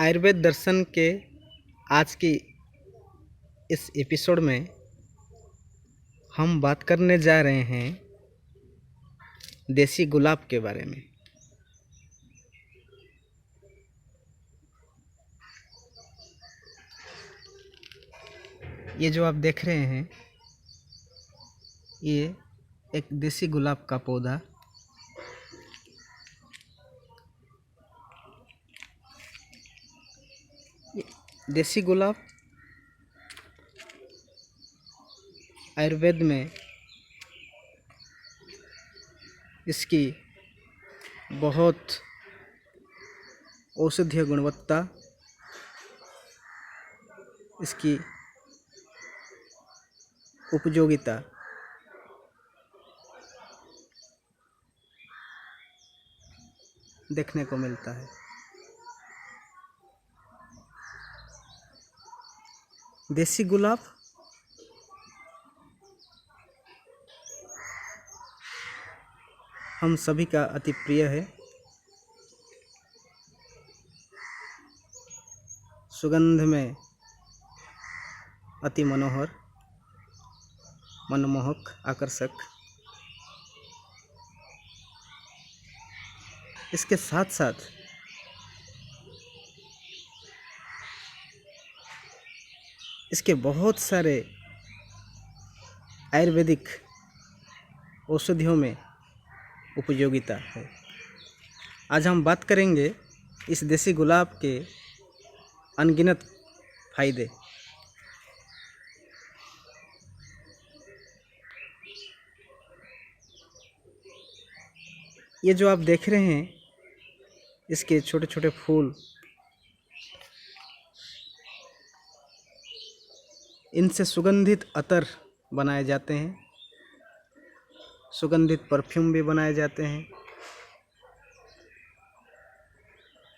आयुर्वेद दर्शन के आज की इस एपिसोड में हम बात करने जा रहे हैं देसी गुलाब के बारे में। ये जो आप देख रहे हैं ये एक देसी गुलाब का पौधा देसी गुलाब आयुर्वेद में इसकी बहुत औषधीय गुणवत्ता, इसकी उपयोगिता देखने को मिलता है। देसी गुलाब हम सभी का अति प्रिय है। सुगंध में अति मनोहर, मनमोहक, आकर्षक। इसके साथ साथ इसके बहुत सारे आयुर्वेदिक औषधियों में उपयोगिता है। आज हम बात करेंगे इस देसी गुलाब के अनगिनत फायदे। ये जो आप देख रहे हैं इसके छोटे छोटे फूल, इनसे सुगंधित अतर बनाए जाते हैं, सुगंधित परफ्यूम भी बनाए जाते हैं।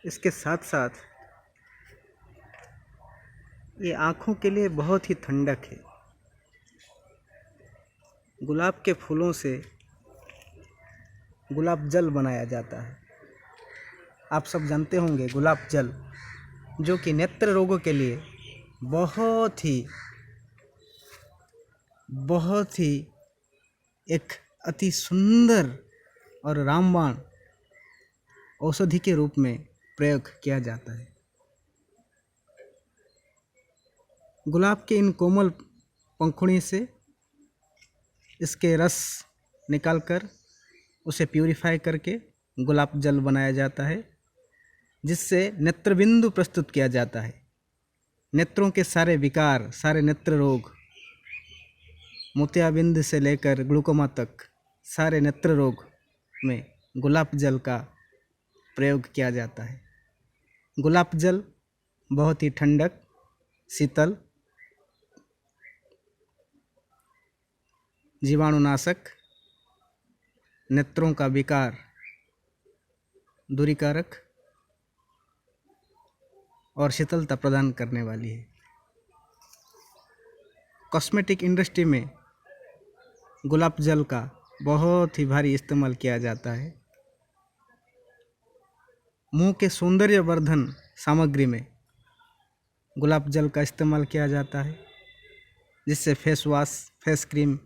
इसके साथ साथ ये आँखों के लिए बहुत ही ठंडक है। गुलाब के फूलों से गुलाब जल बनाया जाता है। आप सब जानते होंगे गुलाब जल, जो कि नेत्र रोगों के लिए बहुत ही एक अति सुंदर और रामबाण औषधि के रूप में प्रयोग किया जाता है। गुलाब के इन कोमल पंखुड़ी से इसके रस निकालकर उसे प्यूरिफाई करके गुलाब जल बनाया जाता है, जिससे नेत्रबिंदु प्रस्तुत किया जाता है। नेत्रों के सारे विकार, सारे नेत्र रोग, मोतियाबिंद से लेकर ग्लूकोमा तक सारे नेत्र रोग में गुलाब जल का प्रयोग किया जाता है। गुलाब जल बहुत ही ठंडक, शीतल, जीवाणुनाशक, नेत्रों का विकार दूरीकारक और शीतलता प्रदान करने वाली है। कॉस्मेटिक इंडस्ट्री में गुलाब जल का बहुत ही भारी इस्तेमाल किया जाता है। मुंह के सौंदर्य वर्धन सामग्री में गुलाब जल का इस्तेमाल किया जाता है, जिससे फेस वॉश, फेस क्रीम,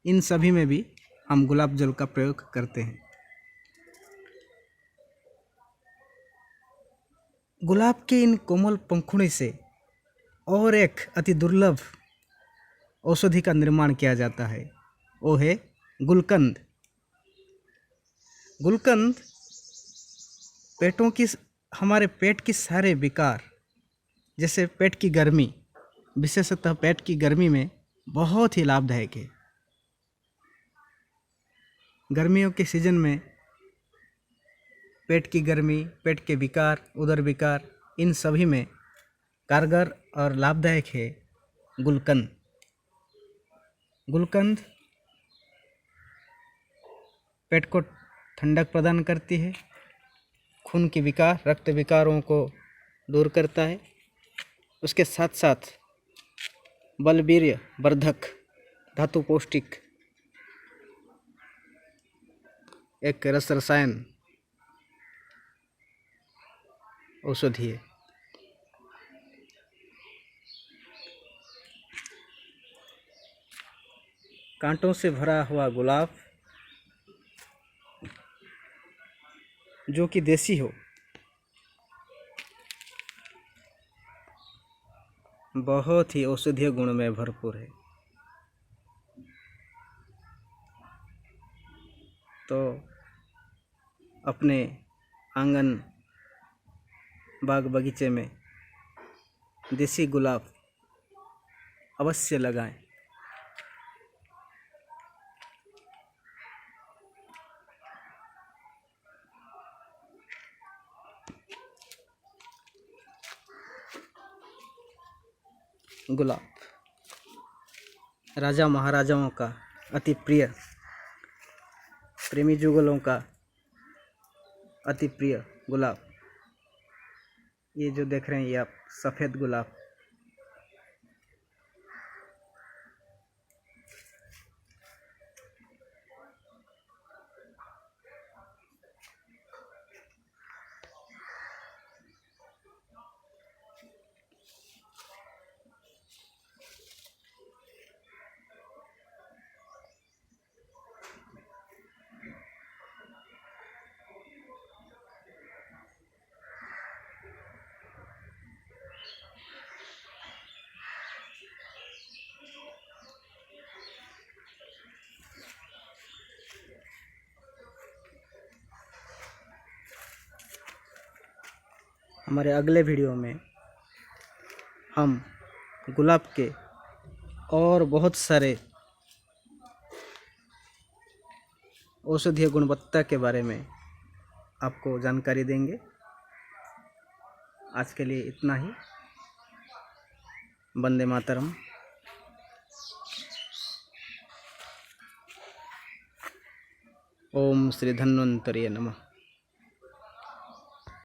इन सभी में भी हम गुलाब जल का प्रयोग करते हैं। गुलाब के इन कोमल पंखुड़ी से और एक अति दुर्लभ औषधि का निर्माण किया जाता है, वो है गुलकंद। गुलकंद हमारे पेट की सारे विकार, जैसे पेट की गर्मी, विशेषतः पेट की गर्मी में बहुत ही लाभदायक है। गर्मियों के सीजन में पेट की गर्मी, पेट के विकार, उदर विकार, इन सभी में कारगर और लाभदायक है गुलकंद। गुलकंद पेट को ठंडक प्रदान करती है, खून की विकार, रक्त विकारों को दूर करता है। उसके साथ साथ बलवीर्य वर्धक, धातु पौष्टिक एक रस रसायन औषधि है। कांटों से भरा हुआ गुलाब जो कि देसी हो, बहुत ही औषधीय गुण में भरपूर है। तो अपने आंगन बाग बगीचे में देसी गुलाब अवश्य लगाएं। गुलाब राजा महाराजाओं का अति प्रिय, प्रेमी जुगलों का अति प्रिय गुलाब। ये जो देख रहे हैं ये आप सफ़ेद गुलाब, हमारे अगले वीडियो में हम गुलाब के और बहुत सारे औषधीय गुणवत्ता के बारे में आपको जानकारी देंगे। आज के लिए इतना ही। वंदे मातरम। ओम श्री धन्वंतरि नमः।